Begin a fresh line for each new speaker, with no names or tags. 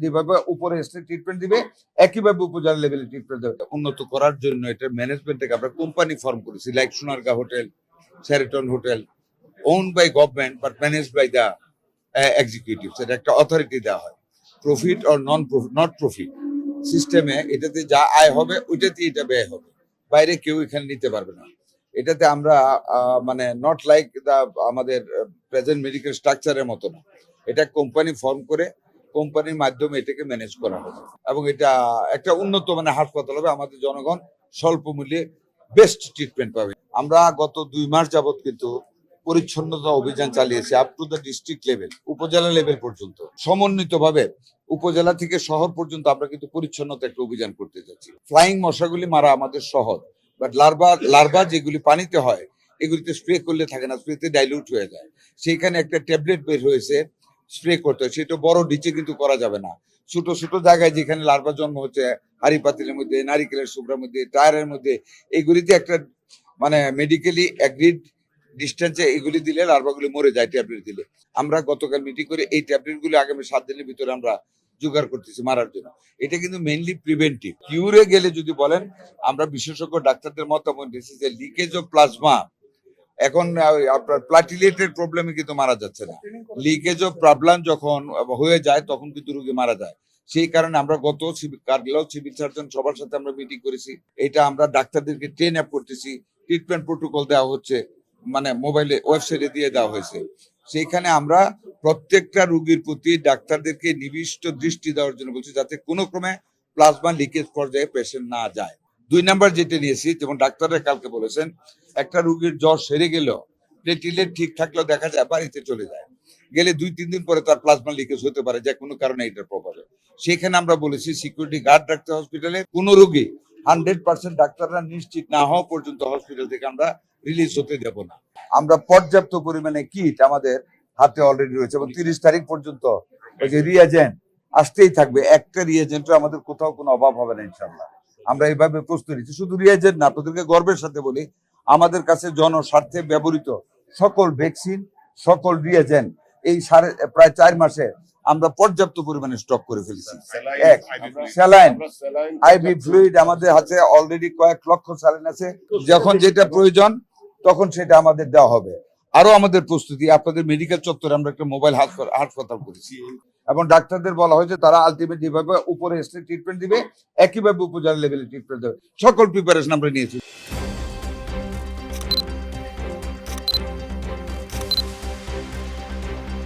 যেভাবে উপরে এসে ট্রিটমেন্ট দিবে একইভাবে উপজেলা লেভেলে ট্রিটমেন্ট দেবে। উন্নত করার জন্য এটা ম্যানেজমেন্ট থেকে আমরা কোম্পানি ফর্ম করেছি, like Sonargaon hotel, Sheraton hotel, own by government but managed by the executives. এটা একটা অথরিটি দেওয়া হয়, প্রফিট অর নট প্রফিট সিস্টেমে। এটাতে যা আয় হবে ওইটাতে এটা ব্যয় হবে, বাইরে কেউ এখানে নিতে পারবে না। এটাতে আমরা মানে নট লাইক দা আমাদের প্রেজেন্ট মেডিকেল স্ট্রাকচারের মতো না, এটা কোম্পানি ফর্ম করে কোম্পানির মাধ্যমে এটাকে ম্যানেজ করা হবে এবং এটা একটা উন্নত মানের হাসপাতাল হবে। আমাদের জনগণ স্বল্প মূল্যে বেস্ট ট্রিটমেন্ট পাবে। আমরা গত 2 মাস যাবত কিন্তু পরিচ্ছন্নতা অভিযান চালিয়েছি up to the district level, উপজেলা লেভেল পর্যন্ত সমন্বিতভাবে উপজেলা থেকে শহর পর্যন্ত আমরা কিন্তু পরিচ্ছন্নতা একটা অভিযান করতে যাচ্ছি। ফ্লাইং মশাগুলি মারা আমাদের সহজ, বাট লার্ভা যেগুলি পানিতে হয় এগুলিতে স্প্রে করলে থাকে না, স্প্রেতে ডাইলিউট হয়ে যায়। সেইখানে একটা ট্যাবলেট বের হয়েছে, স্প্রে করতে হয়। সেটা বড় ডিচে কিন্তু করা যাবে না, ছোট ছোট জায়গায় যেখানে লার্ভা জন্ম হচ্ছে, হাড়ি পাতিলের মধ্যে, নারিকেলের শুকরার মধ্যে, টায়ারের মধ্যে, এইগুলিতে একটা মানে মেডিকেলি অ্যাগ্রিড ডিস্টেন্সে এগুলি দিলে লার্ভাগুলি মরে যায় ট্যাবলেট দিলে। আমরা গতকাল মিটিং করে এই ট্যাবলেটগুলি আগামী 7 দিনের ভিতরে আমরা জোগাড় করতেছি মারার জন্য। এটা কিন্তু মেইনলি প্রিভেন্টিভ। কিউরে গেলে যদি বলেন, আমরা বিশেষজ্ঞ ডাক্তারদের মতামত দিয়েছি যে লিকেজ অফ প্লাজমা এখন আপনার প্লাটিলেটের প্রবলেমে কিন্তু মারা যাচ্ছে না, লিকেজ অফ প্রবলেম যখন হয়ে যায় তখন কিন্তু রোগী মারা যায়। সেই কারণে আমরা গত কার্ডিওলজি, সিভিল সার্জন সবার সাথে আমরা মিটিং করেছি। এটা আমরা ডাক্তারদেরকে ট্রেন আপ করতেছি, ট্রিটমেন্ট প্রোটোকল দেওয়া হচ্ছে, মানে মোবাইলে ওয়েবসাইটে দিয়ে দেওয়া হয়েছে। সেইখানে আমরা প্রত্যেকটা রোগীর প্রতি ডাক্তারদেরকে নিবিষ্ট দৃষ্টি দেওয়ার জন্য বলছি, যাতে কোনো ক্রমে প্লাজমা লিকেজ পর্যায়ে পেশেন্ট না যায়। 2 নাম্বার যেটা নিয়েছি, যেমন ডাক্তাররা কালকে বলেছেন, একটা রোগীর জ্বর সেরে গেল, প্লেটলেট ঠিক থাকলেও দেখা যায় বাড়িতে চলে যায়, গেলে 2-3 দিন পরে তার প্লাজমা লিকেজ হতে পারে যে কোনো কারণে এটার প্রভাবে। সেখানে আমরা বলেছি সিকিউরিটি গার্ড রাখতে হসপিটালে। কোনো রোগী 100% ডাক্তাররা নিশ্চিত না হওয়া পর্যন্ত হসপিটাল থেকে আমরা রিলিজ হতে দেব না। আমরা পর্যাপ্ত পরিমাণে কিট আমাদের হাতে অলরেডি রয়েছে এবং 30 তারিখ পর্যন্ত ওই যে রিয়েজেন্ট আসতেই থাকবে। একটা রিয়েজেন্টের আমাদের কোথাও কোনো অভাব হবে না ইনশাল্লাহ। আমরা এইভাবে প্রস্তুত নিচ্ছি। শুধু রিয়েজেন্ট না, আপনাদেরকে গর্বের সাথে বলি, আমাদের কাছে জনস্বার্থে ব্যবহৃত সকল ভ্যাকসিন, সকল রিয়েজেন্ট এই প্রায় 4 মাসে আমরা পর্যাপ্ত পরিমাণে স্টক করে ফেলেছি। এক স্যালাইন, আইভি ফ্লুইড আমাদের হাতে অলরেডি কয়েক লক্ষ স্যালাইন আছে। যখন যেটা প্রয়োজন তখন সেটা আমাদের দেওয়া হবে। আরো আমাদের প্রস্তুতি, আপনাদের মেডিকেল চত্বরে আমরা একটা মোবাইল হাসপাতাল করেছি এবং ডাক্তারদের বলা হয়েছে তারা আলটিমেট যেভাবে উপরে এসে ট্রিটমেন্ট দিবে একইভাবে উপজেলা লেভেলে ট্রিটমেন্ট দেবে। সকল প্রিপারেশন আমরা নিয়েছি।